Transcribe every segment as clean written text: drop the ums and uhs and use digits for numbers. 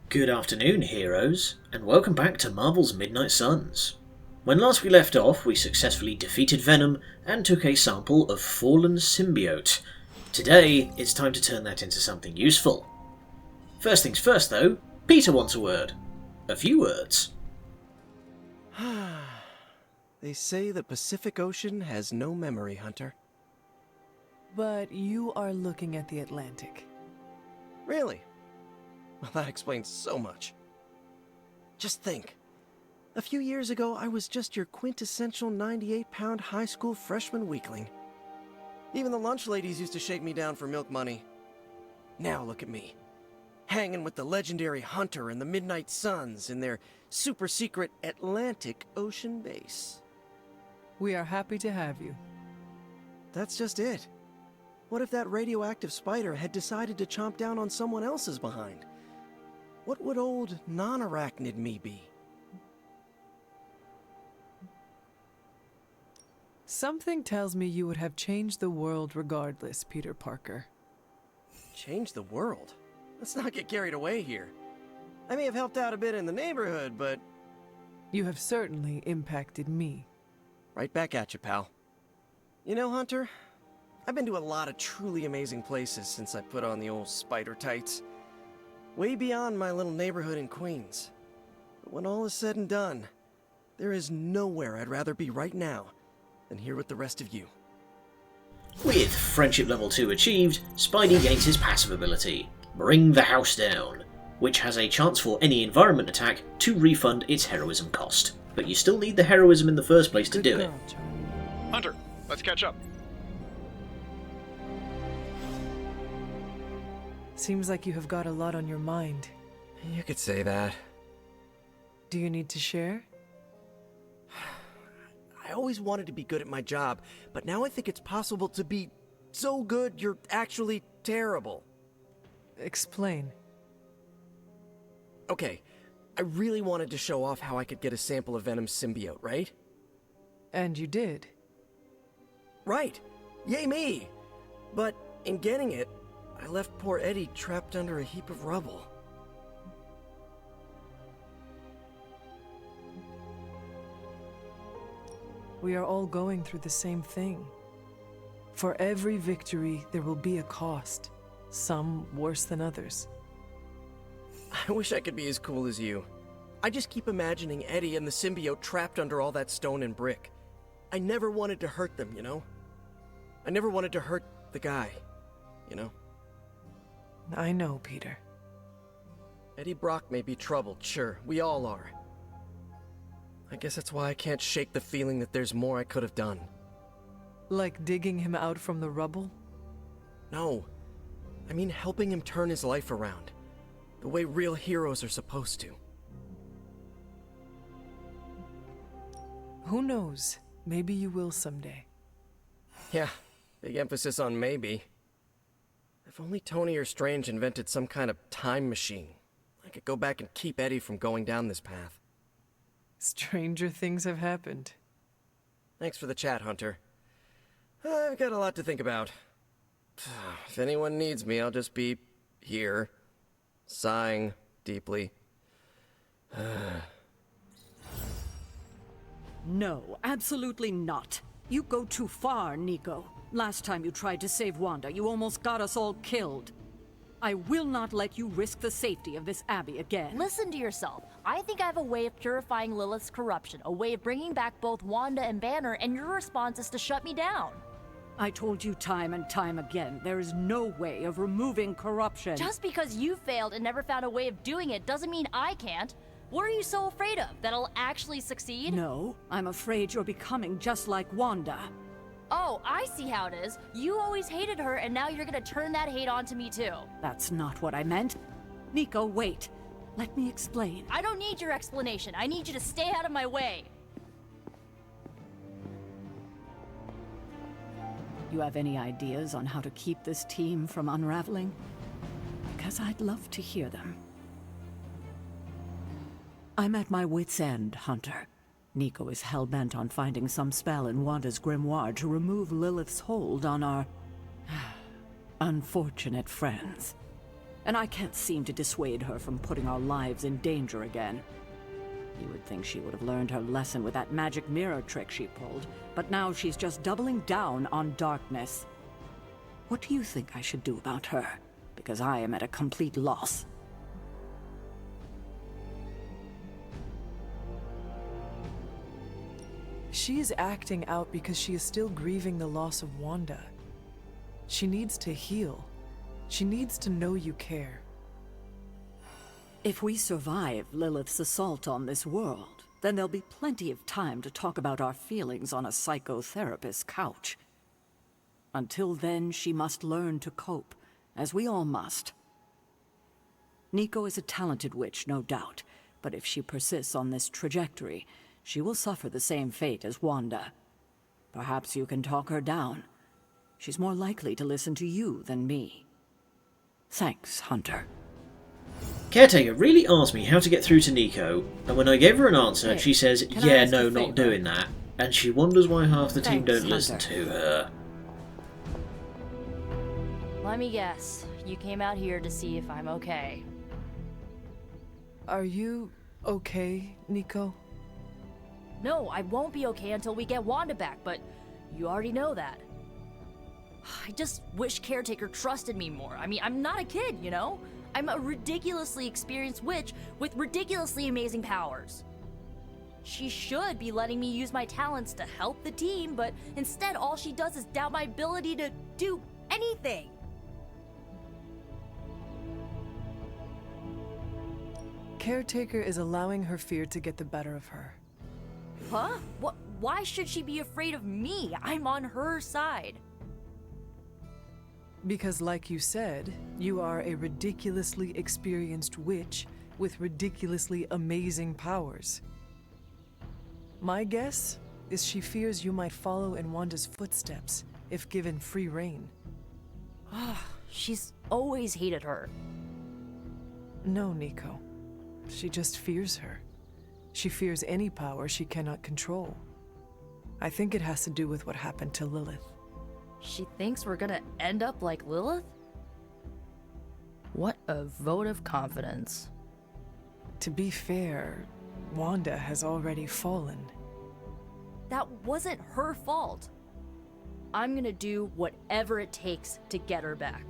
Good afternoon, heroes, and welcome back to Marvel's Midnight Suns. When last we left off, we successfully defeated Venom and took a sample of Fallen Symbiote. Today, it's time to turn that into something useful. First things first though, Peter wants a word. A few words. They say the Pacific Ocean has no memory, Hunter. But you are looking at the Atlantic. Really? Well, that explains so much. Just think. A few years ago, I was just your quintessential 98-pound high school freshman weakling. Even the lunch ladies used to shake me down for milk money. Now look at me. Hanging with the legendary Hunter and the Midnight Suns in their super-secret Atlantic Ocean base. We are happy to have you. That's just it. What if that radioactive spider had decided to chomp down on someone else's behind? What would old non-arachnid me be? Something tells me you would have changed the world regardless, Peter Parker. Change the world? Let's not get carried away here. I may have helped out a bit in the neighborhood, but... You have certainly impacted me. Right back at you, pal. You know, Hunter, I've been to a lot of truly amazing places since I put on the old spider tights. Way beyond my little neighborhood in Queens. But when all is said and done, there is nowhere I'd rather be right now than here with the rest of you. With Friendship Level 2 achieved, Spidey gains his passive ability, Bring the House Down, which has a chance for any environment attack to refund its heroism cost. But you still need the heroism in the first place to do it. Hunter, let's catch up. Seems like you have got a lot on your mind. You could say that. Do you need to share? I always wanted to be good at my job, but now I think it's possible to be so good you're actually terrible. Explain. Okay, I really wanted to show off how I could get a sample of Venom's symbiote, right? And you did. Right! Yay me! But in getting it, I left poor Eddie trapped under a heap of rubble. We are all going through the same thing. For every victory, there will be a cost. Some worse than others. I wish I could be as cool as you. I just keep imagining Eddie and the symbiote trapped under all that stone and brick. I never wanted to hurt them, you know? I never wanted to hurt the guy, you know? I know, Peter. Eddie Brock may be troubled, sure. We all are. I guess that's why I can't shake the feeling that there's more I could have done. Like digging him out from the rubble? No. I mean helping him turn his life around. The way real heroes are supposed to. Who knows? Maybe you will someday. Yeah, big emphasis on maybe. If only Tony or Strange invented some kind of time machine, I could go back and keep Eddie from going down this path. Stranger things have happened. Thanks for the chat, Hunter. I've got a lot to think about. If anyone needs me, I'll just be here, sighing deeply. No, absolutely not. You go too far, Nico. Last time you tried to save Wanda, you almost got us all killed. I will not let you risk the safety of this Abbey again. Listen to yourself. I think I have a way of purifying Lilith's corruption, a way of bringing back both Wanda and Banner, and your response is to shut me down. I told you time and time again, there is no way of removing corruption. Just because you failed and never found a way of doing it doesn't mean I can't. What are you so afraid of? That I'll actually succeed? No, I'm afraid you're becoming just like Wanda. Oh, I see how it is. You always hated her, and now you're gonna turn that hate onto me too. That's not what I meant. Nico, wait. Let me explain. I don't need your explanation. I need you to stay out of my way. You have any ideas on how to keep this team from unraveling? Because I'd love to hear them. I'm at my wit's end, Hunter. Nico is hell-bent on finding some spell in Wanda's grimoire to remove Lilith's hold on our unfortunate friends. and I can't seem to dissuade her from putting our lives in danger again. You would think she would have learned her lesson with that magic mirror trick she pulled, but now she's just doubling down on darkness. What do you think I should do about her? Because I am at a complete loss. She is acting out because she is still grieving the loss of Wanda. She needs to heal. She needs to know you care. If we survive Lilith's assault on this world, then there'll be plenty of time to talk about our feelings on a psychotherapist's couch. Until then, she must learn to cope, as we all must. Nico is a talented witch, no doubt, but if she persists on this trajectory, she will suffer the same fate as Wanda. Perhaps you can talk her down. She's more likely to listen to you than me. Thanks, Hunter. Caretaker really asked me how to get through to Nico, and when I gave her an answer, Hey, she says, can I yeah, ask no, a not favor? doing that, and she wonders why half the team Thanks, don't listen Hunter. to her. Let me guess. You came out here to see if I'm okay. Are you okay, Nico? No, I won't be okay until we get Wanda back, but you already know that. I just wish Caretaker trusted me more. I mean, I'm not a kid, you know? I'm a ridiculously experienced witch with ridiculously amazing powers. She should be letting me use my talents to help the team, but instead all she does is doubt my ability to do anything. Caretaker is allowing her fear to get the better of her. Huh? What? Why should she be afraid of me? I'm on her side. Because like you said, you are a ridiculously experienced witch with ridiculously amazing powers. My guess is she fears you might follow in Wanda's footsteps if given free rein. She's always hated her. No, Nico. She just fears her. She fears any power she cannot control. I think it has to do with what happened to Lilith. She thinks we're gonna end up like Lilith? What a vote of confidence. To be fair, Wanda has already fallen. That wasn't her fault. I'm gonna do whatever it takes to get her back.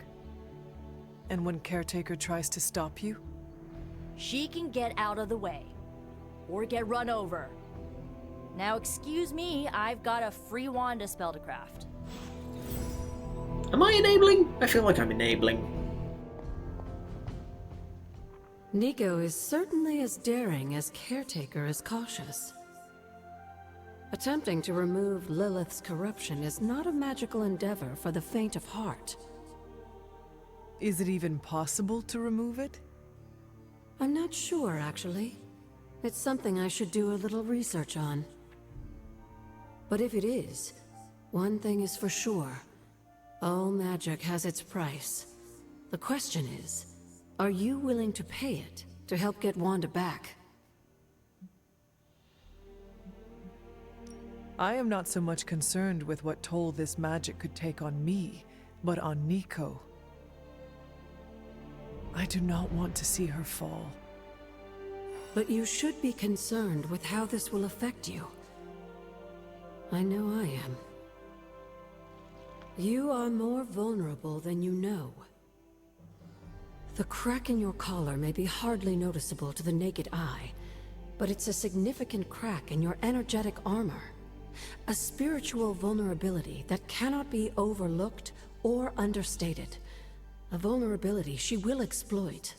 And when Caretaker tries to stop you, She can get out of the way. Or get run over. Now excuse me, I've got a free Wanda spell to craft. Am I enabling? I feel like I'm enabling. Nico is certainly as daring as Caretaker is cautious. Attempting to remove Lilith's corruption is not a magical endeavor for the faint of heart. is it even possible to remove it? I'm not sure, actually. It's something I should do a little research on. But if it is, one thing is for sure. All magic has its price. The question is, are you willing to pay it to help get Wanda back? I am not so much concerned with what toll this magic could take on me, but on Nico. I do not want to see her fall. But you should be concerned with how this will affect you. I know I am. You are more vulnerable than you know. The crack in your collar may be hardly noticeable to the naked eye, but it's a significant crack in your energetic armor. A spiritual vulnerability that cannot be overlooked or understated. A vulnerability she will exploit.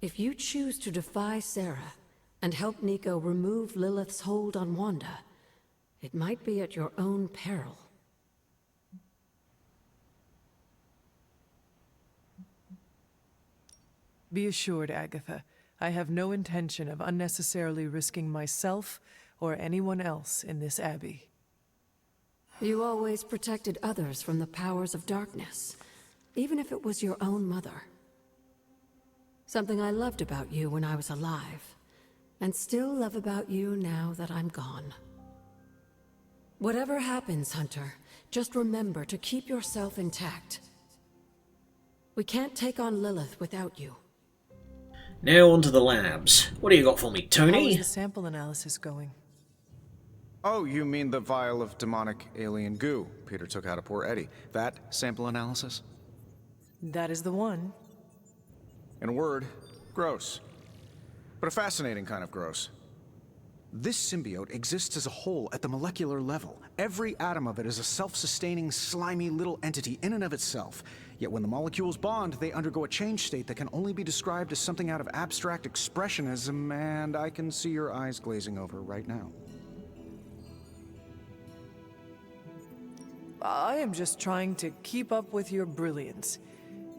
If you choose to defy Sarah and help Nico remove Lilith's hold on Wanda, it might be at your own peril. Be assured, Agatha, I have no intention of unnecessarily risking myself or anyone else in this abbey. You always protected others from the powers of darkness, even if it was your own mother. Something I loved about you when I was alive, and still love about you now that I'm gone. Whatever happens, Hunter, just remember to keep yourself intact. We can't take on Lilith without you. Now onto the labs. What do you got for me, How is Tony? the sample analysis going? Oh, you mean the vial of demonic alien goo Peter took out of poor Eddie? That sample analysis? That is the one. In a word, gross. But a fascinating kind of gross. This symbiote exists as a whole at the molecular level. Every atom of it is a self-sustaining, slimy little entity in and of itself. Yet when the molecules bond, they undergo a change state that can only be described as something out of abstract expressionism, and I can see your eyes glazing over right now. I am just trying to keep up with your brilliance.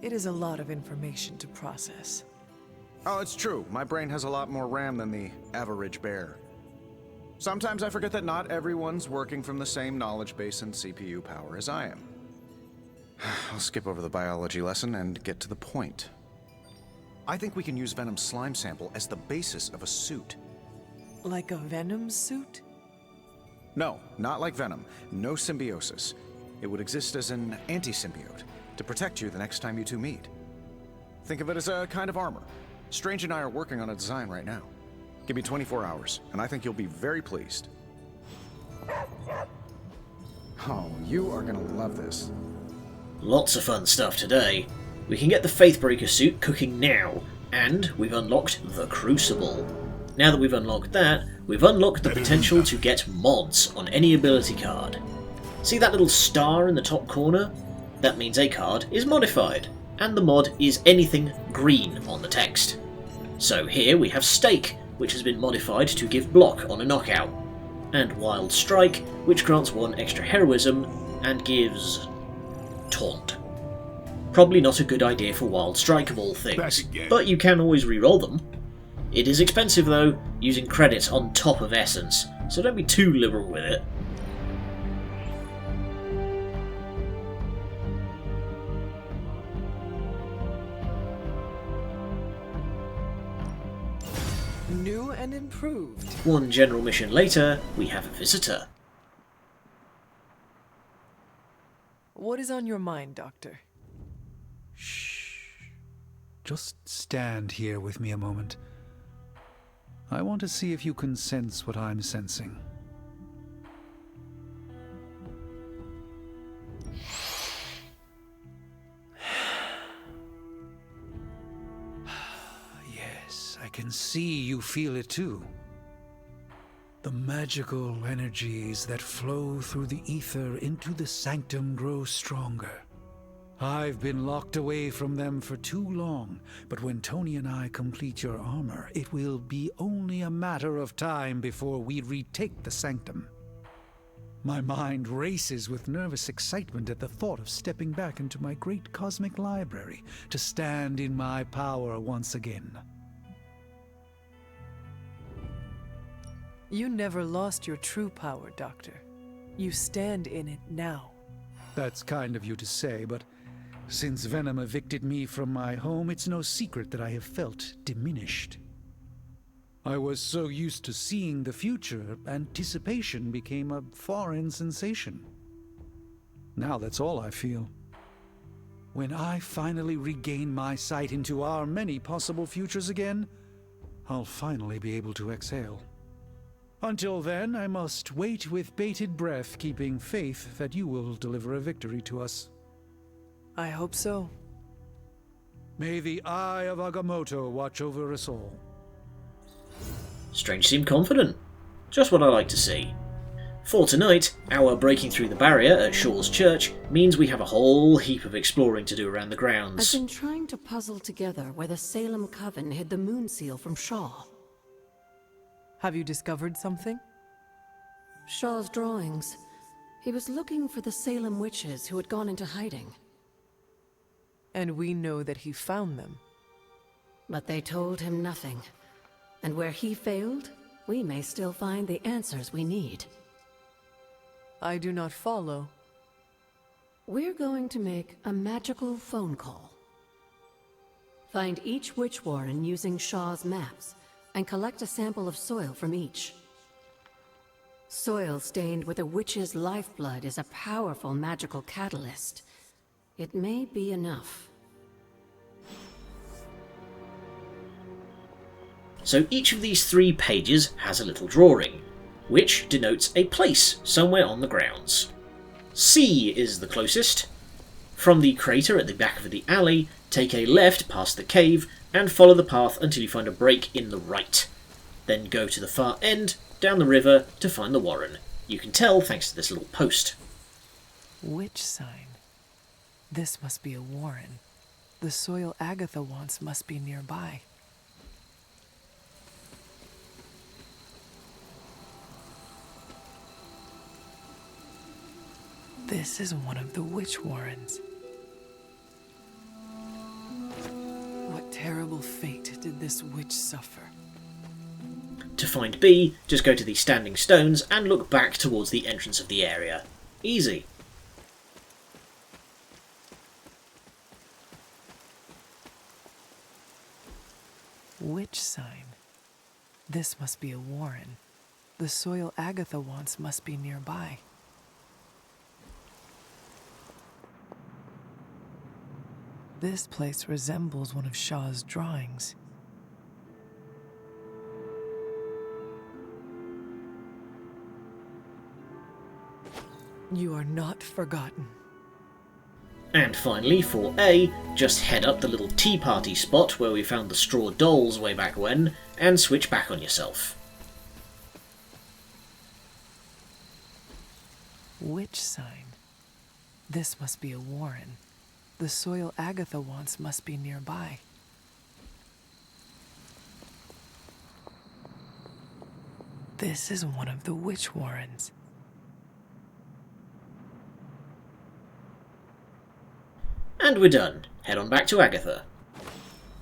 It is a lot of information to process. Oh, it's true. My brain has a lot more RAM than the average bear. Sometimes I forget that not everyone's working from the same knowledge base and CPU power as I am. I'll skip over the biology lesson and get to the point. I think we can use Venom's slime sample as the basis of a suit. Like a Venom suit? No, not like Venom. No symbiosis. It would exist as an anti-symbiote to protect you the next time you two meet. Think of it as a kind of armor. Strange and I are working on a design right now. Give me 24 hours, and I think you'll be very pleased. Oh, you are gonna love this. Lots of fun stuff today. We can get the Faithbreaker suit cooking now, and we've unlocked the Crucible. Now that we've unlocked that, we've unlocked the potential to get mods on any ability card. See that little star in the top corner? That means a card is modified, and the mod is anything green on the text. So here we have Stake, which has been modified to give block on a knockout, and Wild Strike, which grants 1 extra heroism and gives Taunt. Probably not a good idea for Wild Strike of all things, but you can always reroll them. It is expensive though, using credits on top of Essence, so don't be too liberal with it. New and improved. One general mission later, we have a visitor. What is on your mind, Doctor? Shh. Just stand here with me a moment. I want to see if you can sense what I'm sensing. Yes, I can see you feel it too. The magical energies that flow through the ether into the sanctum grow stronger. I've been locked away from them for too long, but when Tony and I complete your armor, it will be only a matter of time before we retake the sanctum. My mind races with nervous excitement at the thought of stepping back into my great cosmic library to stand in my power once again. You never lost your true power, Doctor. You stand in it now. That's kind of you to say, but since Venom evicted me from my home, it's no secret that I have felt diminished. I was so used to seeing the future, anticipation became a foreign sensation. Now that's all I feel. When I finally regain my sight into our many possible futures again, I'll finally be able to exhale. Until then, I must wait with bated breath, keeping faith that you will deliver a victory to us. I hope so. May the eye of Agamotto watch over us all. Strange seemed confident. Just what I like to see. For tonight, our breaking through the barrier at Shaw's church means we have a whole heap of exploring to do around the grounds. I've been trying to puzzle together where the Salem Coven hid the moon seal from Shaw. Have you discovered something? Shaw's drawings. He was looking for the Salem witches who had gone into hiding. And we know that he found them. But they told him nothing. And where he failed, we may still find the answers we need. I do not follow. We're going to make a magical phone call. Find each witch warren using Shaw's maps, and collect a sample of soil from each. Soil stained with a witch's lifeblood is a powerful magical catalyst. It may be enough. So each of these 3 pages has a little drawing, which denotes a place somewhere on the grounds. C is the closest. From the crater at the back of the alley, take a left past the cave and follow the path until you find a break in the right. Then go to the far end, down the river, to find the warren. You can tell thanks to this little post. Witch sign. This must be a warren. The soil Agatha wants must be nearby. This is one of the witch warrens. What terrible fate did this witch suffer? To find B, just go to the standing stones and look back towards the entrance of the area. Easy. Witch sign. This must be a warren. The soil Agatha wants must be nearby. This place resembles one of Shaw's drawings. You are not forgotten. And finally, for A, just head up the little tea party spot where we found the straw dolls way back when, and switch back on yourself. Witch sign. This must be a warren. The soil Agatha wants must be nearby. This is one of the witch warrens. And we're done. Head on back to Agatha.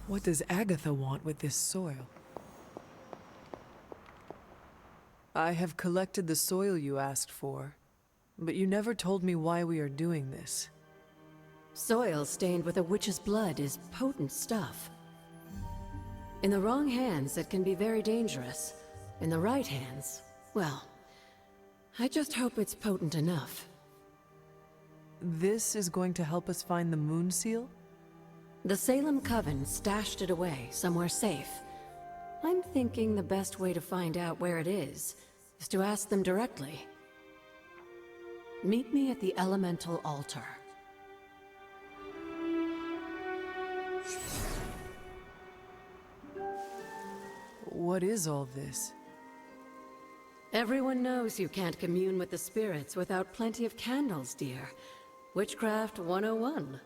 What does Agatha want with this soil? I have collected the soil you asked for, but you never told me why we are doing this. Soil stained with a witch's blood is potent stuff. In the wrong hands, it can be very dangerous. In the right hands, well, I just hope it's potent enough. This is going to help us find the moon seal? The Salem Coven stashed it away somewhere safe. I'm thinking the best way to find out where it is to ask them directly. Meet me at the elemental altar. What is all this? Everyone knows you can't commune with the spirits without plenty of candles, dear. Witchcraft 101.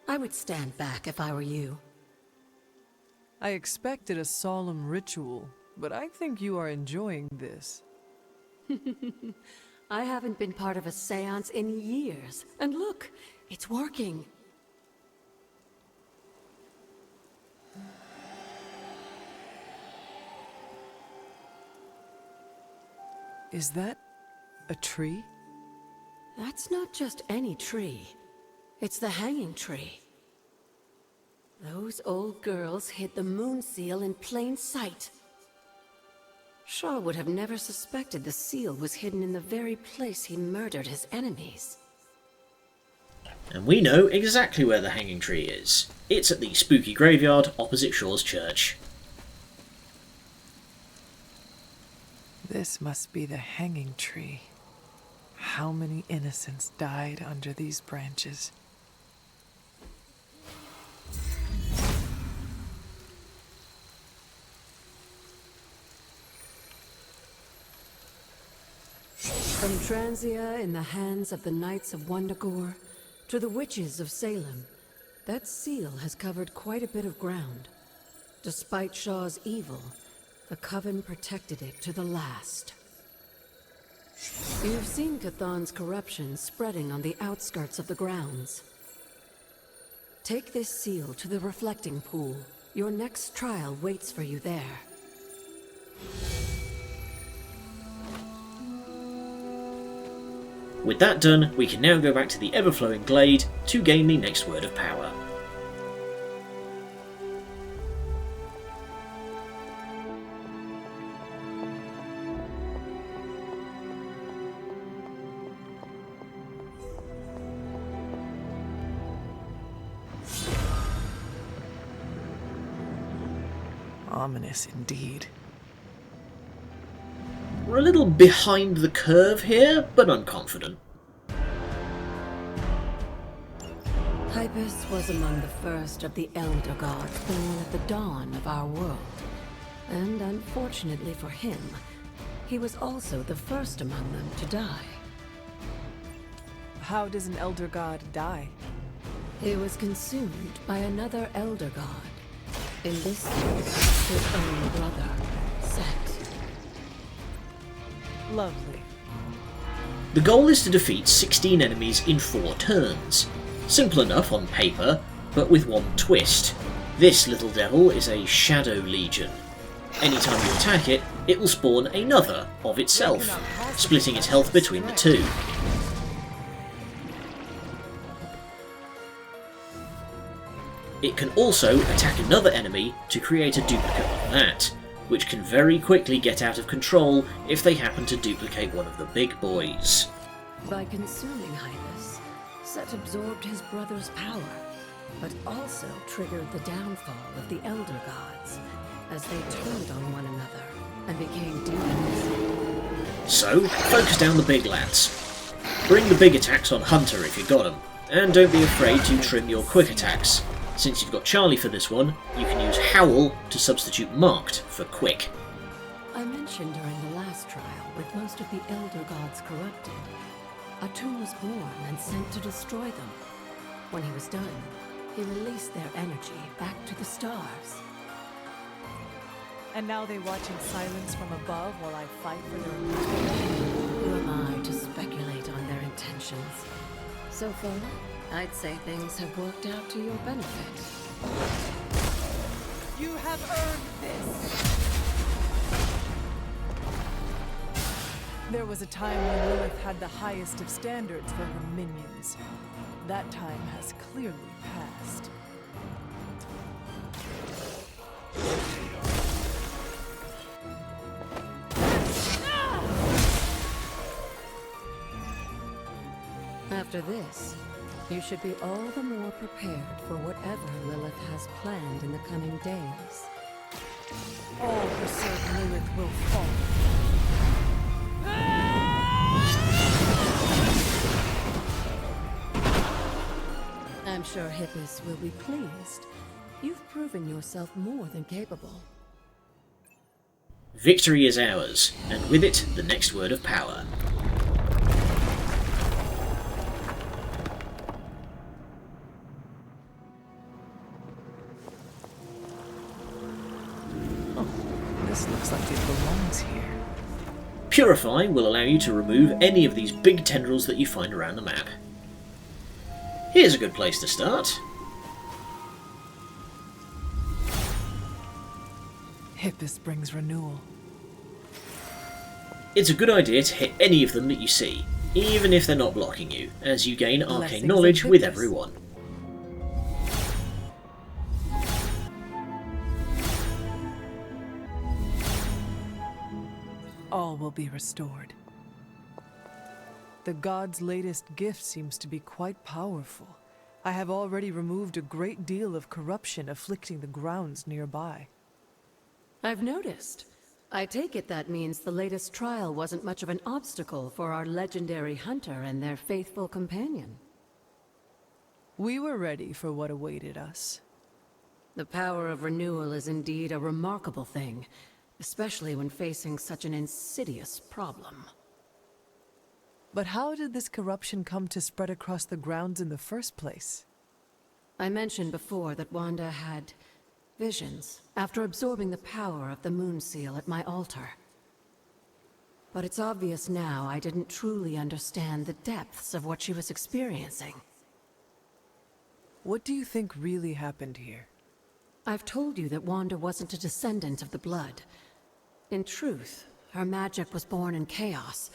I would stand back if I were you. I expected a solemn ritual, but I think you are enjoying this. I haven't been part of a seance in years, and look, it's working. Is that a tree? That's not just any tree. It's the hanging tree. Those old girls hid the moon seal in plain sight. Shaw would have never suspected the seal was hidden in the very place he murdered his enemies. And we know exactly where the hanging tree is. It's at the spooky graveyard opposite Shaw's church. This must be the hanging tree. How many innocents died under these branches? From Transia in the hands of the Knights of Wundagore to the witches of Salem, that seal has covered quite a bit of ground. Despite Shaw's evil, the Coven protected it to the last. You've seen Cathan's corruption spreading on the outskirts of the grounds. Take this seal to the reflecting pool. Your next trial waits for you there. With that done, we can now go back to the ever-flowing glade to gain the next word of power. Ominous indeed. We're a little behind the curve here, but I'm confident. Hyppus was among the first of the Elder Gods born at the dawn of our world. And unfortunately for him, he was also the first among them to die. How does an Elder God die? He was consumed by another Elder God. In this case, his own brother, Set. Lovely. The goal is to defeat 16 enemies in 4 turns. Simple enough on paper, but with one twist. This little devil is a Shadow Legion. Anytime you attack it, it will spawn another of itself, splitting its health between the two. It can also attack another enemy to create a duplicate of that, which can very quickly get out of control if they happen to duplicate one of the big boys. By consuming Hyppus, Set absorbed his brother's power, but also triggered the downfall of the Elder Gods, as they turned on one another and became demons. So, focus down the big lads. Bring the big attacks on Hunter if you got them, and don't be afraid to trim your quick attacks. Since you've got Charlie for this one, you can use Howl to substitute Marked for Quick. I mentioned during the last trial, with most of the Elder Gods corrupted, A.T.R.E.A.T was born and sent to destroy them. When he was done, he released their energy back to the stars. And now they watch in silence from above while I fight for their immortality? Who am I to speculate on their intentions? So far, I'd say things have worked out to your benefit. You have earned this! There was a time when Lilith had the highest of standards for her minions. That time has clearly passed. After this, you should be all the more prepared for whatever Lilith has planned in the coming days. All who serve Lilith will fall. I'm sure Hyppus will be pleased. You've proven yourself more than capable. Victory is ours, and with it, the next word of power. This looks like it belongs here. Purify will allow you to remove any of these big tendrils that you find around the map. Here's a good place to start. Hyppus brings renewal. It's a good idea to hit any of them that you see, even if they're not blocking you, as you gain arcane Blessings knowledge of with Hyppus. everyone. All will be restored. The god's latest gift seems to be quite powerful. I have already removed a great deal of corruption afflicting the grounds nearby. I've noticed. I take it that means the latest trial wasn't much of an obstacle for our legendary hunter and their faithful companion. We were ready for what awaited us. The power of renewal is indeed a remarkable thing, especially when facing such an insidious problem. But how did this corruption come to spread across the grounds in the first place? I mentioned before that Wanda had visions after absorbing the power of the moon seal at my altar. But it's obvious now I didn't truly understand the depths of what she was experiencing. What do you think really happened here? I've told you that Wanda wasn't a descendant of the blood. In truth, her magic was born in chaos,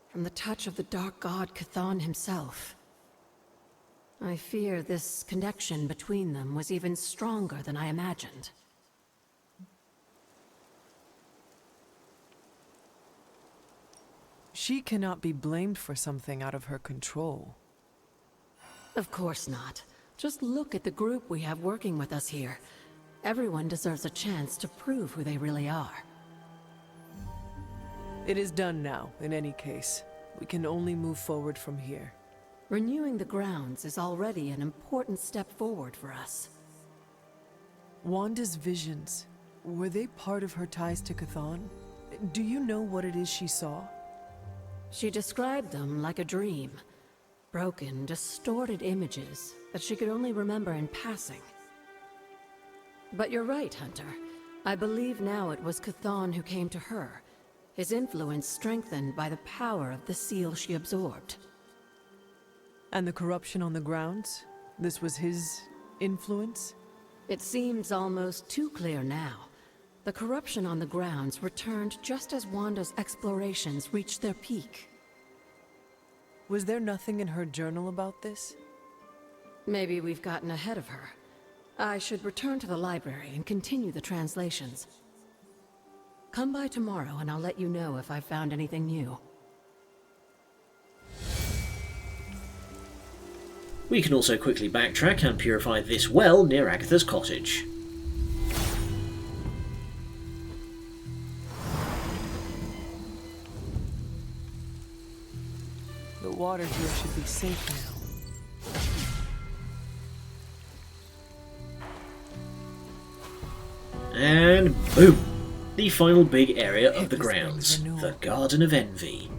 from the touch of the dark god Chthon himself. I fear this connection between them was even stronger than I imagined. She cannot be blamed for something out of her control. Of course not. Just look at the group we have working with us here. Everyone deserves a chance to prove who they really are. It is done now, in any case. We can only move forward from here. Renewing the grounds is already an important step forward for us. Wanda's visions, were they part of her ties to Chthon? Do you know what it is she saw? She described them like a dream. Broken, distorted images that she could only remember in passing. But you're right, Hunter. I believe now it was Chthon who came to her, his influence strengthened by the power of the seal she absorbed. And the corruption on the grounds? This was his influence? It seems almost too clear now. The corruption on the grounds returned just as Wanda's explorations reached their peak. Was there nothing in her journal about this? Maybe we've gotten ahead of her. I should return to the library and continue the translations. Come by tomorrow and I'll let you know if I've found anything new. We can also quickly backtrack and purify this well near Agatha's cottage. The water here should be safe now. And boom! The final big area of the Hyppus grounds, renewal. the Garden of Envy.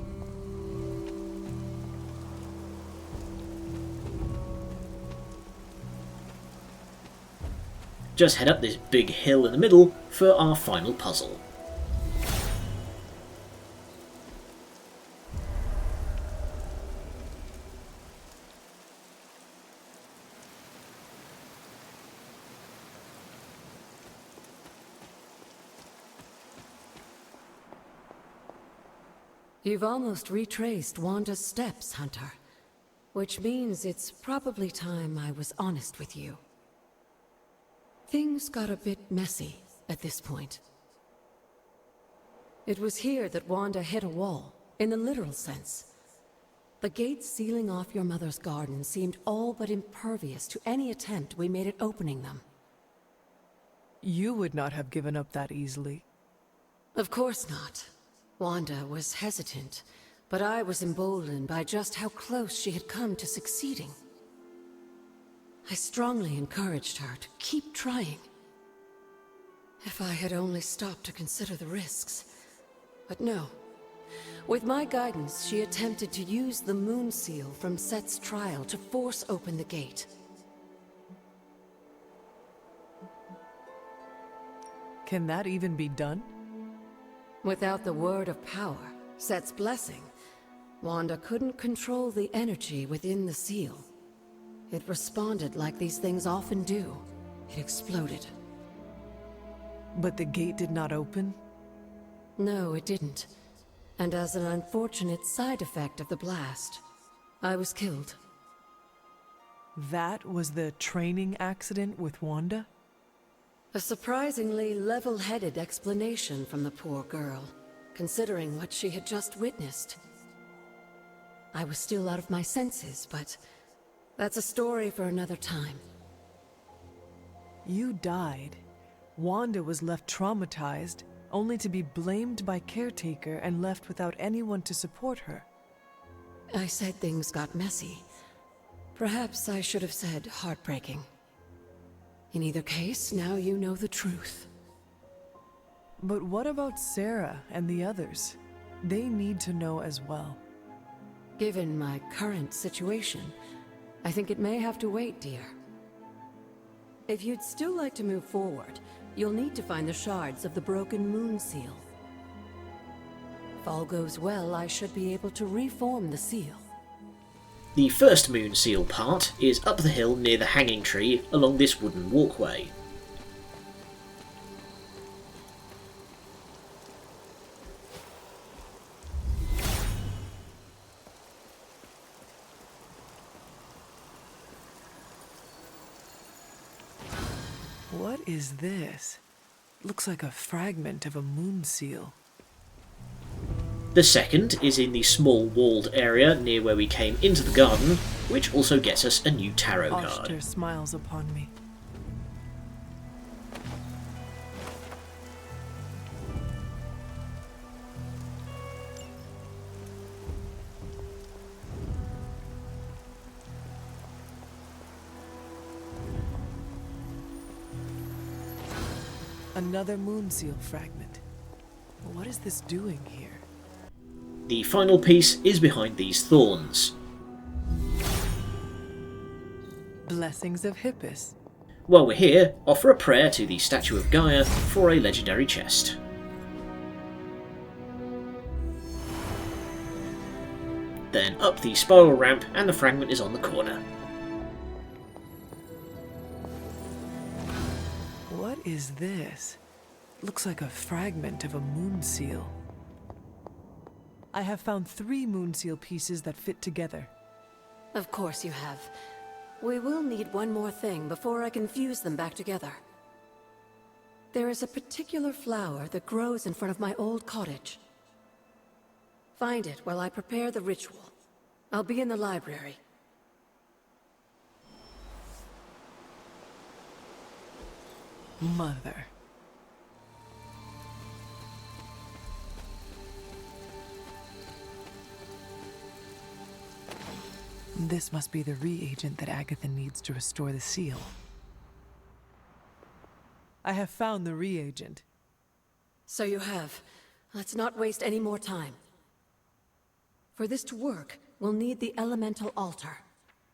Just head up this big hill in the middle for our final puzzle. You've almost retraced Wanda's steps, Hunter. Which means it's probably time I was honest with you. Things got a bit messy at this point. It was here that Wanda hit a wall, in the literal sense. The gate sealing off your mother's garden seemed all but impervious to any attempt we made at opening them. You would not have given up that easily. Of course not. Wanda was hesitant, but I was emboldened by just how close she had come to succeeding. I strongly encouraged her to keep trying. If I had only stopped to consider the risks. But no. With my guidance, she attempted to use the moon seal from Set's trial to force open the gate. Can that even be done? Without the word of power, Set's blessing, Wanda couldn't control the energy within the seal. It responded like these things often do. It exploded. But the gate did not open? No, it didn't. And as an unfortunate side effect of the blast, I was killed. That was the training accident with Wanda? A surprisingly level-headed explanation from the poor girl, considering what she had just witnessed. I was still out of my senses, but that's a story for another time. You died. Wanda was left traumatized, only to be blamed by Caretaker and left without anyone to support her. I said things got messy. Perhaps I should have said heartbreaking. In either case, now you know the truth. But what about Sarah and the others? They need to know as well. Given my current situation, I think it may have to wait, dear. If you'd still like to move forward, you'll need to find the shards of the broken moon seal. If all goes well, I should be able to reform the seal. The first moon seal part is up the hill near the hanging tree along this wooden walkway. What is this? Looks like a fragment of a moon seal. The second is in the small walled area near where we came into the garden, which also gets us a new tarot card. Oster smiles upon me. Another moon seal fragment. What is this doing here? The final piece is behind these thorns. Blessings of Hyppus. While we're here, offer a prayer to the statue of Gaia for a legendary chest. Then up the spiral ramp and the fragment is on the corner. What is this? Looks like a fragment of a moon seal. I have found 3 moon seal pieces that fit together. Of course you have. We will need one more thing before I can fuse them back together. There is a particular flower that grows in front of my old cottage. Find it while I prepare the ritual. I'll be in the library. Mother. This must be the reagent that Agatha needs to restore the seal. I have found the reagent. So you have. Let's not waste any more time. For this to work, we'll need the elemental altar.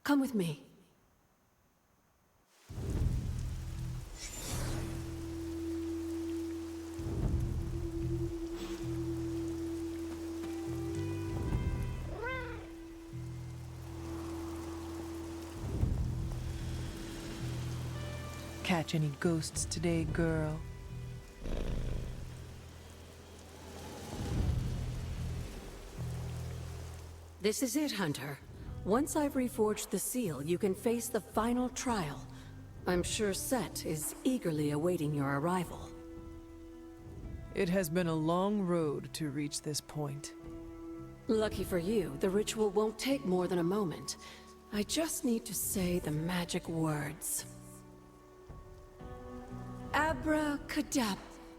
Come with me. Catch any ghosts today, girl? This is it, Hunter. Once I've reforged the seal, you can face the final trial. I'm sure Set is eagerly awaiting your arrival. It has been a long road to reach this point. Lucky for you, the ritual won't take more than a moment. I just need to say the magic words. Abracadabra.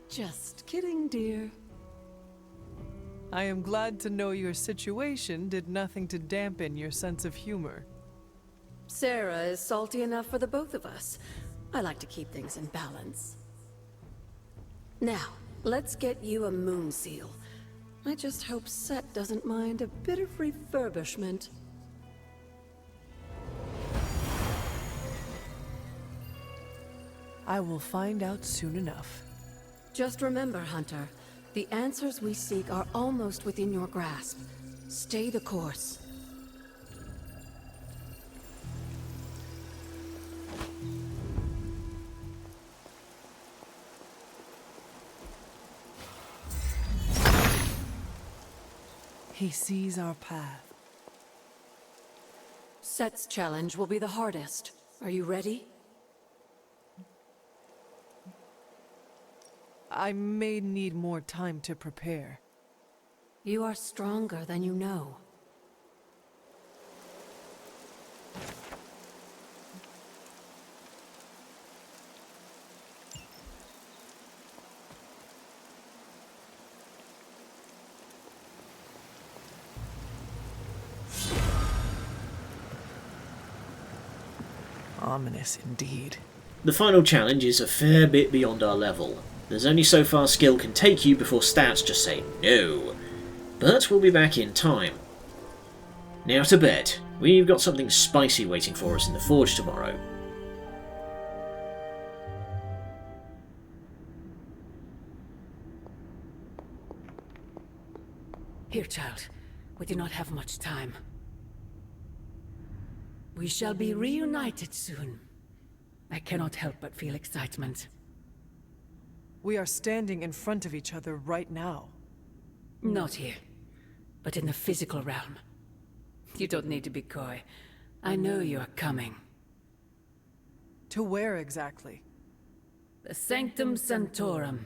Just kidding, dear. I am glad to know your situation did nothing to dampen your sense of humor. Sarah is salty enough for the both of us. I like to keep things in balance. Now, let's get you a moon seal. I just hope Set doesn't mind a bit of refurbishment. I will find out soon enough. Just remember, Hunter, the answers we seek are almost within your grasp. Stay the course. He sees our path. Set's challenge will be the hardest. Are you ready? I may need more time to prepare. You are stronger than you know. Ominous indeed. The final challenge is a fair bit beyond our level. There's only so far skill can take you before stats just say no. But we'll be back in time. Now to bed. We've got something spicy waiting for us in the forge tomorrow. Here, child. We do not have much time. We shall be reunited soon. I cannot help but feel excitement. We are standing in front of each other right now. Not here, but in the physical realm. You don't need to be coy. I know you are coming. To where exactly? The Sanctum Sanctorum.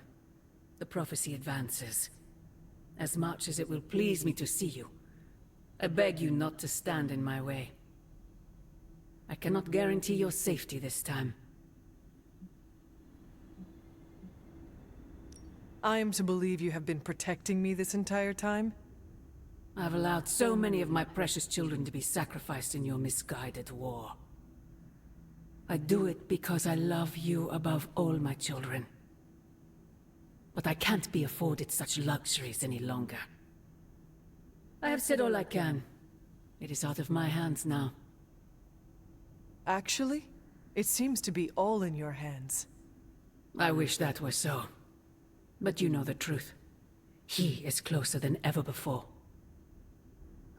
The prophecy advances. As much as it will please me to see you, I beg you not to stand in my way. I cannot guarantee your safety this time. I am to believe you have been protecting me this entire time? I've allowed so many of my precious children to be sacrificed in your misguided war. I do it because I love you above all my children. but I can't be afforded such luxuries any longer. I have said all I can. It is out of my hands now. Actually, it seems to be all in your hands. I wish that were so. But you know the truth. He is closer than ever before.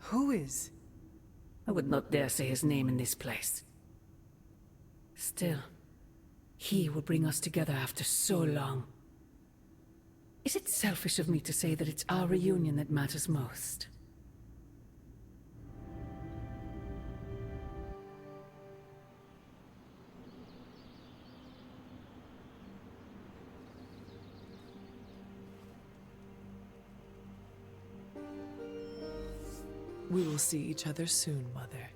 Who is? I would not dare say his name in this place. Still, he will bring us together after so long. Is it selfish of me to say that it's our reunion that matters most? We will see each other soon, Mother.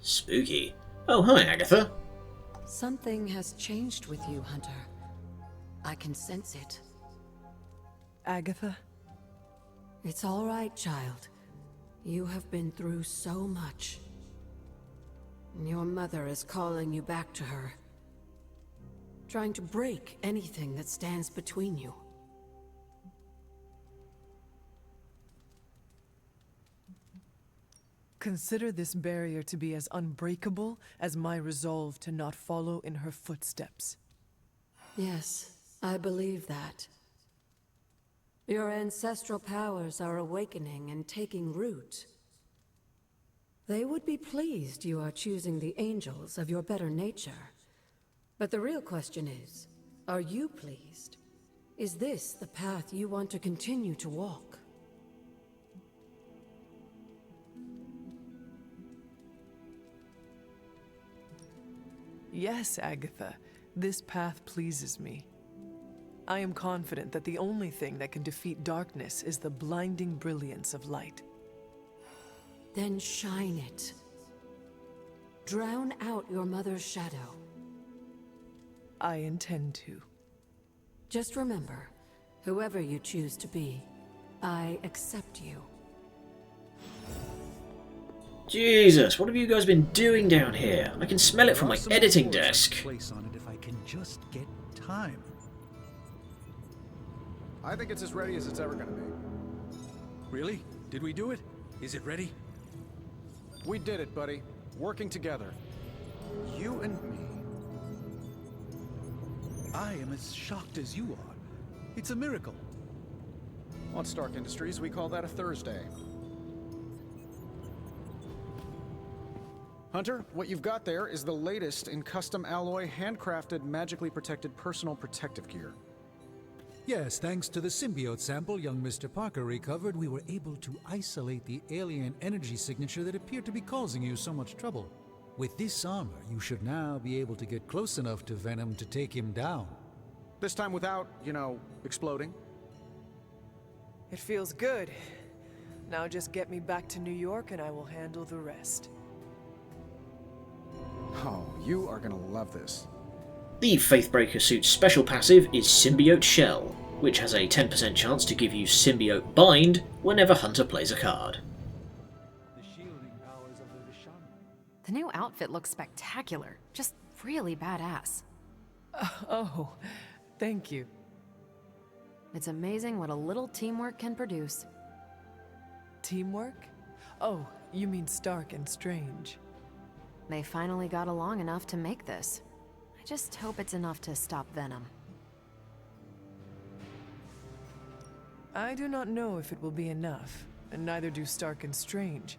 Spooky. Oh, hi, Agatha. Something has changed with you, Hunter. I can sense it. Agatha? It's all right, child. You have been through so much. Your mother is calling you back to her. Trying to break anything that stands between you. Consider this barrier to be as unbreakable as my resolve to not follow in her footsteps. Yes, I believe that. Your ancestral powers are awakening and taking root. They would be pleased you are choosing the angels of your better nature. But the real question is, are you pleased? Is this the path you want to continue to walk? Yes, Agatha, this path pleases me. I am confident that the only thing that can defeat darkness is the blinding brilliance of light. Then shine it. Drown out your mother's shadow. I intend to. Just remember, whoever you choose to be, I accept you. Jesus, what have you guys been doing down here? I can smell it from my editing desk. Place on it if I can just get time. I think it's as ready as it's ever gonna be. Really? Did we do it? Is it ready? We did it, buddy. Working together. You and me. I am as shocked as you are. It's a miracle. On Stark Industries, we call that a Thursday. Hunter, what you've got there is the latest in custom alloy, handcrafted, magically protected personal protective gear. Yes, thanks to the symbiote sample young Mr. Parker recovered, we were able to isolate the alien energy signature that appeared to be causing you so much trouble. With this armor, you should now be able to get close enough to Venom to take him down. This time without, exploding. It feels good. Now just get me back to New York and I will handle the rest. Oh, you are gonna love this. The Faithbreaker suit's special passive is Symbiote Shell, which has a 10% chance to give you Symbiote Bind whenever Hunter plays a card. The new outfit looks spectacular. Just really badass. Oh, thank you. It's amazing what a little teamwork can produce. Teamwork? Oh, you mean Stark and Strange. They finally got along enough to make this. I just hope it's enough to stop Venom. I do not know if it will be enough, and neither do Stark and Strange.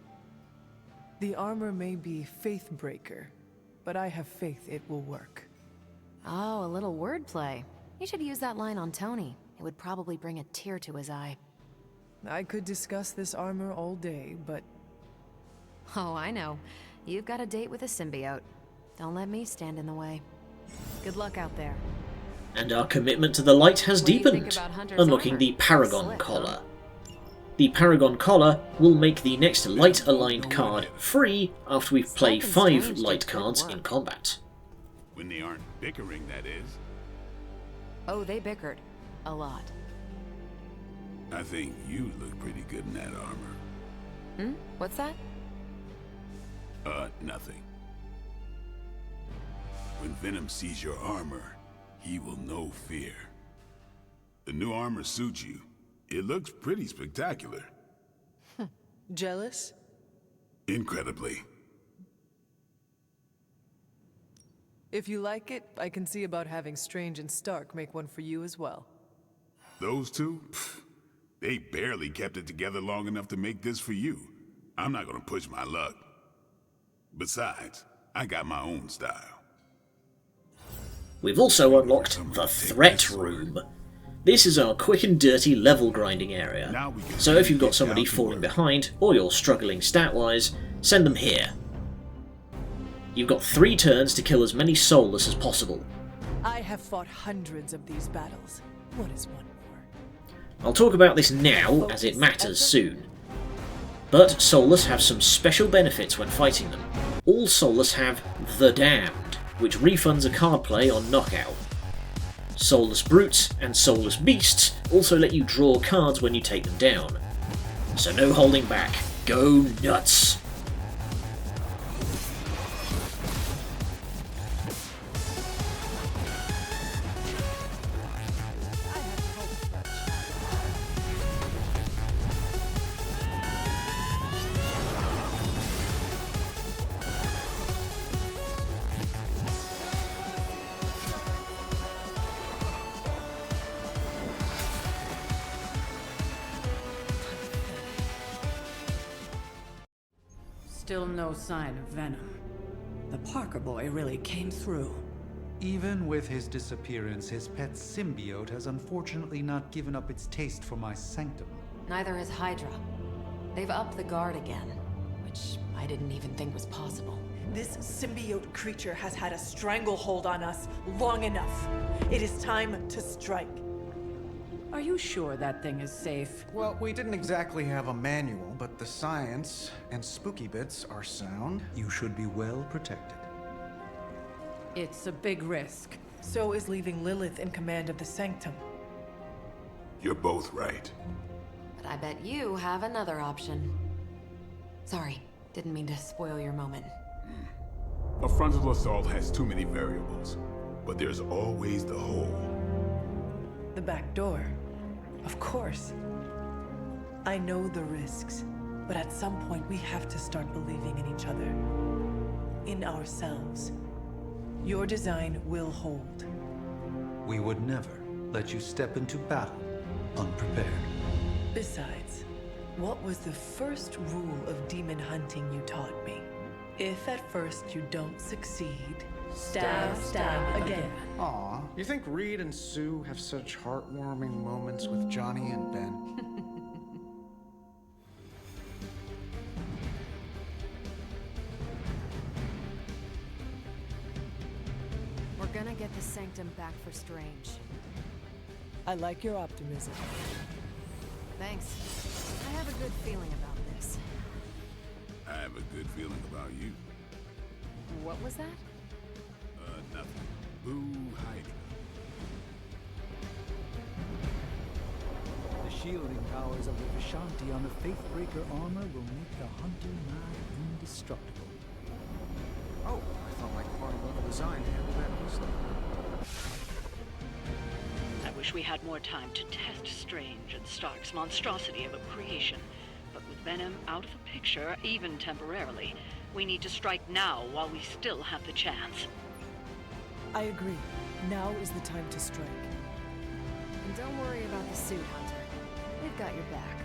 The armor may be Faithbreaker, but I have faith it will work. Oh, a little wordplay. You should use that line on Tony. It would probably bring a tear to his eye. I could discuss this armor all day, but... Oh, I know. You've got a date with a symbiote. Don't let me stand in the way. Good luck out there. And our commitment to the light has What do you think deepened, about Hunter's unlocking armor? the Paragon Slick, Collar. huh? The Paragon Collar will make the next light-aligned card free after we play Stark and 5 Strange light did good cards in work. combat. When they aren't bickering, that is. Oh, they bickered. A lot. I think you look pretty good in that armor. Hmm? What's that? Nothing. When Venom sees your armor, he will know fear. The new armor suits you. It looks pretty spectacular. Jealous? Incredibly. If you like it, I can see about having Strange and Stark make one for you as well. Those two? Pfft, they barely kept it together long enough to make this for you. I'm not gonna push my luck. Besides, I got my own style. We've also unlocked the Threat Room. This is our quick and dirty level grinding area. So if you've got somebody falling behind, or you're struggling stat-wise, send them here. You've got 3 turns to kill as many soulless as possible. I have fought hundreds of these battles. What is one for? I'll talk about this now, as it matters soon. But soulless have some special benefits when fighting them. All soulless have the Damned, which refunds a card play on knockout. Soulless brutes and soulless beasts also let you draw cards when you take them down. So no holding back. Go nuts! Still no sign of Venom. The Parker boy really came through. Even with his disappearance, his pet Symbiote has unfortunately not given up its taste for my sanctum. Neither has Hydra. They've upped the guard again, which I didn't even think was possible. This symbiote creature has had a stranglehold on us long enough. It is time to strike. Are you sure that thing is safe? Well, we didn't exactly have a manual, but the science and spooky bits are sound. You should be well protected. It's a big risk. So is leaving Lilith in command of the Sanctum. You're both right. But I bet you have another option. Sorry, didn't mean to spoil your moment. A frontal assault has too many variables, but there's always the hole. The back door. Of course. I know the risks, but at some point we have to start believing in each other. In ourselves. Your design will hold. We would never let you step into battle unprepared. Besides, what was the first rule of demon hunting you taught me? If at first you don't succeed, stab again. Aw, you think Reed and Sue have such heartwarming moments with Johnny and Ben? We're gonna get the Sanctum back for Strange. I like your optimism. Thanks. I have a good feeling about this. I have a good feeling about you. What was that? Nothing. Boo Hydra. The shielding powers of the Vishanti on the Faithbreaker armor will make the hunter nigh indestructible. Oh, I thought my quadruple design handled that easily. I wish we had more time to test Strange and Stark's monstrosity of a creation. But with Venom out of the picture, even temporarily, we need to strike now while we still have the chance. I agree. Now is the time to strike. And don't worry about the suit, Hunter. We've got your back.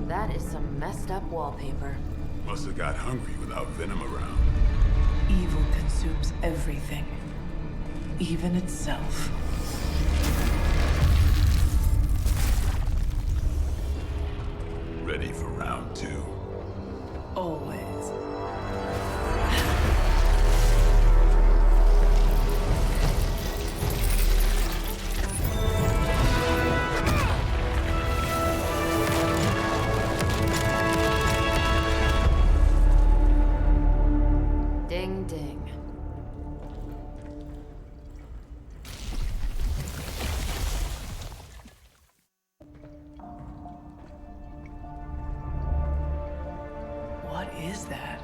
That is some messed up wallpaper. Must have got hungry without Venom around. Evil consumes everything. Even itself. Ready for round 2. Always. Ding ding. What is that?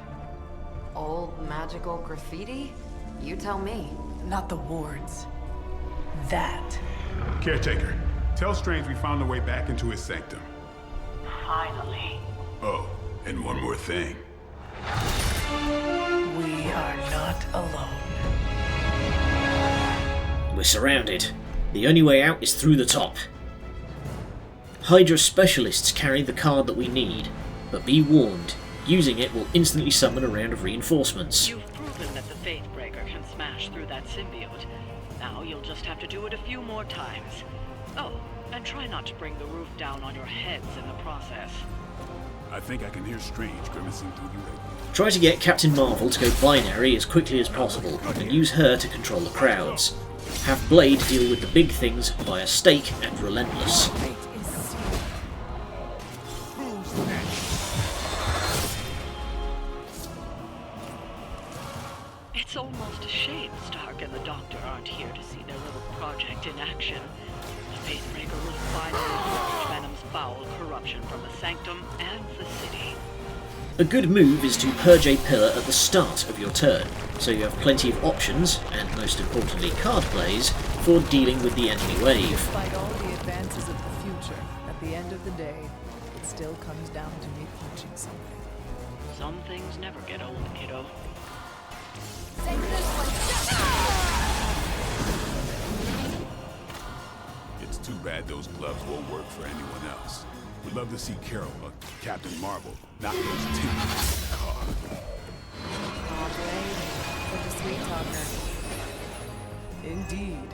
Old magical graffiti? You tell me. not the wards. That. Caretaker, tell Strange we found a way back into his sanctum. Finally. Oh, and one more thing. We are not alone. We're surrounded. The only way out is through the top. Hydra specialists carry the card that we need, but be warned, using it will instantly summon a round of reinforcements. You've proven that the Faithbreaker can smash through that symbiote. Now you'll just have to do it a few more times. Oh, and try not to bring the roof down on your heads in the process. I think I can hear Strange grimacing through the radio. Try to get Captain Marvel to go binary as quickly as possible, and use her to control the crowds. Have Blade deal with the big things via Stake and Relentless. It's almost a shame Stark and the Doctor aren't here to see their little project in action. The Faithbreaker will finally purge Venom's foul corruption from the Sanctum and the city. A good move is to purge a pillar at the start of your turn, so you have plenty of options, and most importantly card plays, for dealing with the enemy wave. Despite all the advances of the future, at the end of the day, it still comes down to me punching something. Some things never get old, kiddo. It's too bad those gloves won't work for anyone else. We'd love to see Carol or Captain Marvel knock those timbers in the car. For the sweet talker. Indeed.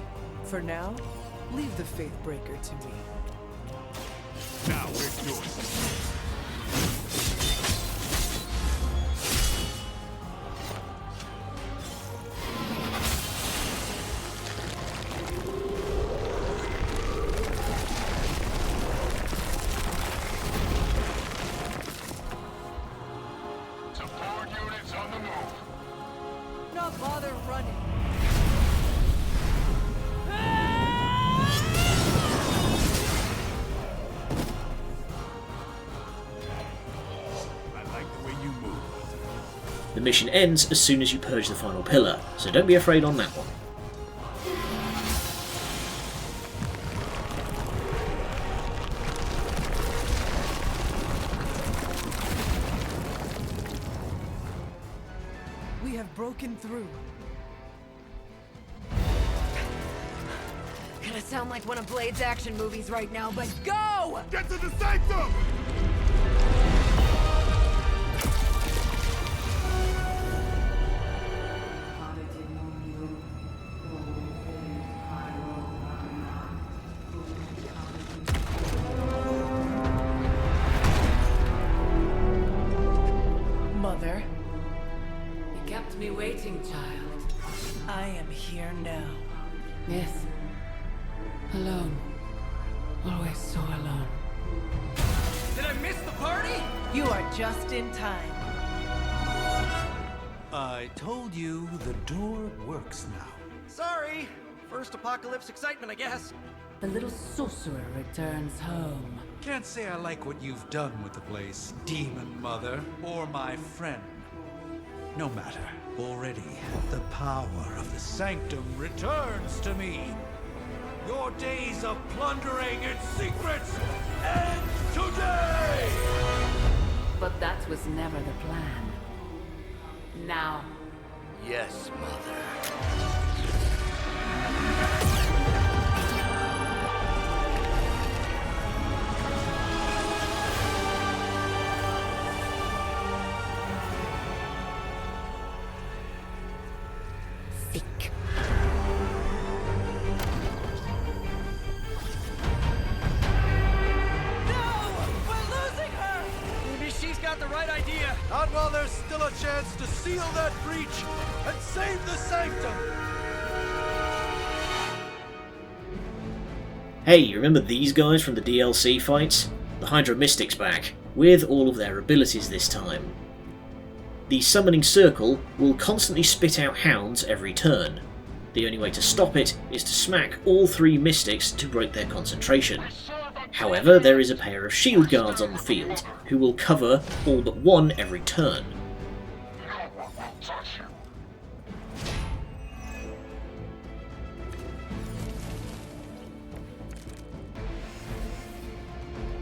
For now, leave the Faithbreaker to me. Now we're doing it. Not bother running. I like the way you move. The mission ends as soon as you purge the final pillar, so don't be afraid on that one. We have broken through. Gonna sound like one of Blade's action movies right now, but go! Get to the sanctum! Mother, You kept me waiting, child. I am here now. Yes. Alone. Always so alone. Did I miss the party? You are just in time. I told you the door works now. Sorry. First apocalypse excitement, I guess. The little sorcerer returns home. Can't say I like what you've done with the place, Demon Mother, or my friend. No matter. Already, the power of the Sanctum returns to me. Your days of plundering its secrets end today! But that was never the plan. Now. Yes, Mother. Thick. Maybe she's got the right idea. Not while there's still a chance to seal that breach and save the Sanctum. Hey, you remember these guys from the DLC fights? The Hydra Mystics back, with all of their abilities this time. The Summoning Circle will constantly spit out hounds every turn. The only way to stop it is to smack all three Mystics to break their concentration. However, there is a pair of shield guards on the field, who will cover all but one every turn.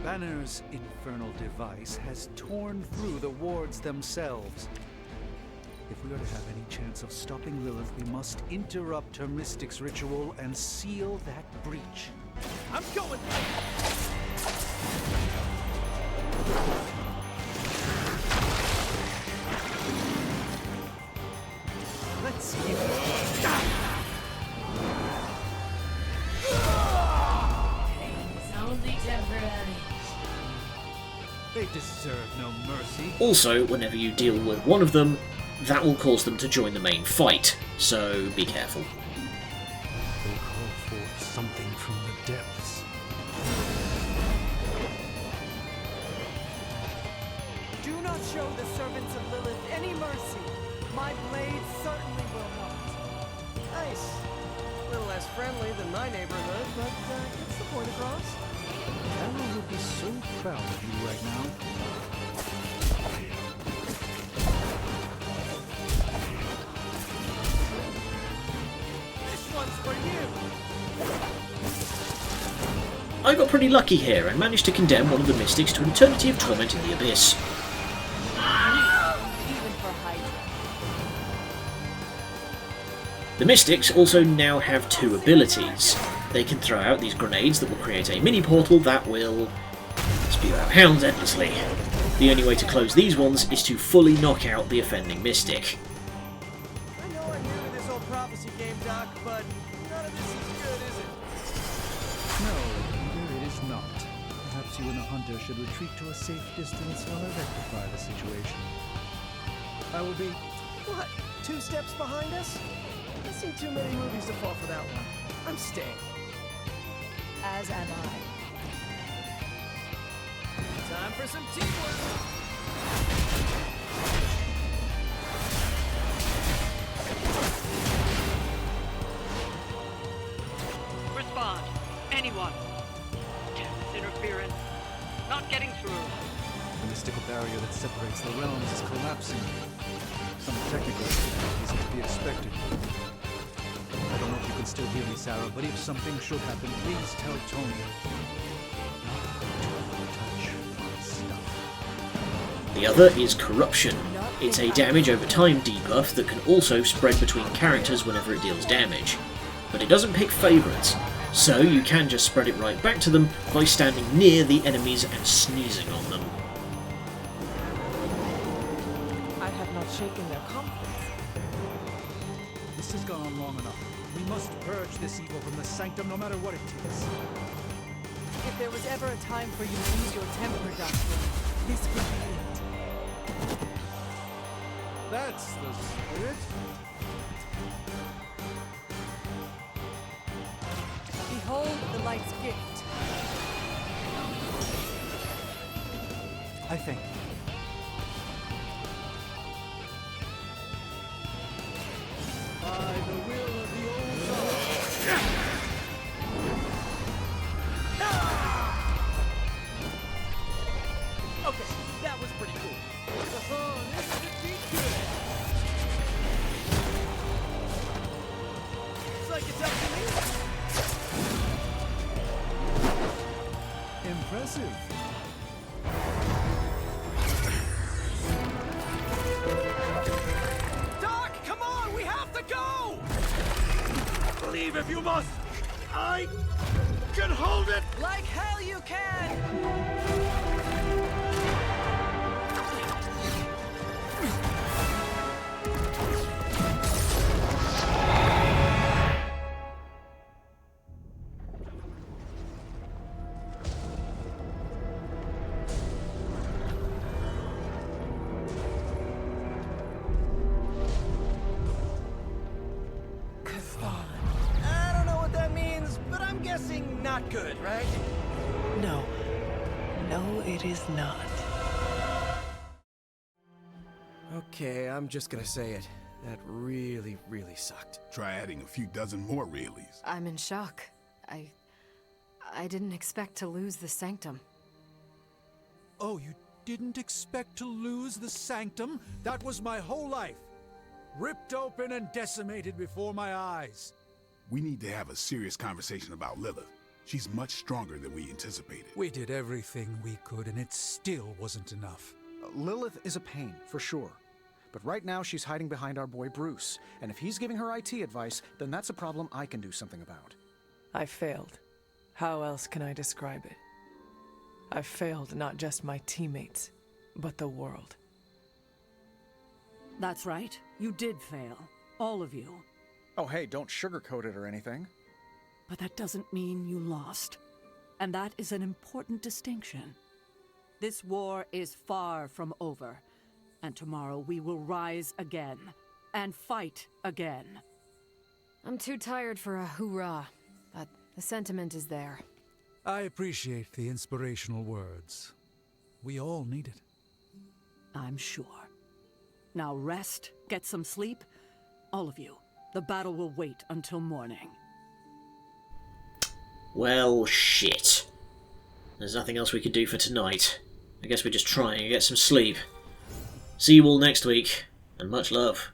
Banner's infernal device has torn through the wards themselves. If we are to have any chance of stopping Lilith, we must interrupt her mystic's ritual and seal that breach. I'm going! Let's see if... Pain's only temporary. They deserve no mercy. Also, whenever you deal with one of them, that will cause them to join the main fight, so be careful. They call forth something from the depths. Do not show the servants of Lilith any mercy. My blade certainly will not. Nice. A little less friendly than my neighborhood, but gets the point across. Carol would be so proud of you right now. This one's for you! I got pretty lucky here and managed to condemn one of the mystics to an eternity of torment in the abyss. Even for Hydra. The mystics also now have two abilities. They can throw out these grenades that will create a mini portal that will spew out hounds endlessly. The only way to close these ones is to fully knock out the offending mystic. I know I'm new to this old prophecy game, Doc, but none of this is good, is it? No, Peter, it is not. Perhaps you and the hunter should retreat to a safe distance while I rectify the situation. I will be... What? 2 steps behind us? I've seen too many movies to fall for that one. I'm staying. As am I. Time for some teamwork! Respond. Anyone. Tempest interference. Not getting through. The mystical barrier that separates the realms is collapsing. Some technical difficulties are to be expected. I don't know if you can still hear me, Sarah, but if something should happen, please tell Tony. Not to touch my stuff. The other is Corruption. It's a damage over time debuff that can also spread between characters whenever it deals damage. But it doesn't pick favourites, so you can just spread it right back to them by standing near the enemies and sneezing on them. I have not shaken their confidence. This has gone on long enough. We must purge this evil from the sanctum no matter what it takes. If there was ever a time for you to lose your temper, Doctor, this would be it. That's the spirit. Behold the light's gift. I thank you. By the will of the old God. Okay, that was pretty cool. This should be good. Looks like it's up to me. Impressive. Doc, come on, we have to go! Leave if you must. I can hold it. Like hell you can! I don't know what that means, but I'm guessing not good, right? No. No, it is not. Okay, I'm just gonna say it. That really, really sucked. Try adding a few dozen more reallys. I'm in shock. I didn't expect to lose the sanctum. Oh, you didn't expect to lose the sanctum? That was my whole life. Ripped open and decimated before my eyes. We need to have a serious conversation about Lilith. She's much stronger than we anticipated. We did everything we could, and it still wasn't enough. Lilith is a pain, for sure. But right now she's hiding behind our boy Bruce, and if he's giving her IT advice, then that's a problem I can do something about. I failed. How else can I describe it? I failed not just my teammates, but the world. That's right. You did fail. All of you. Oh hey, don't sugarcoat it or anything. But that doesn't mean you lost. And that is an important distinction. This war is far from over. And tomorrow we will rise again. And fight again. I'm too tired for a hoorah, but the sentiment is there. I appreciate the inspirational words. We all need it. I'm sure. Now rest, get some sleep. All of you. The battle will wait until morning. Well, shit. There's nothing else we could do for tonight. I guess we're just trying to get some sleep. See you all next week, and much love.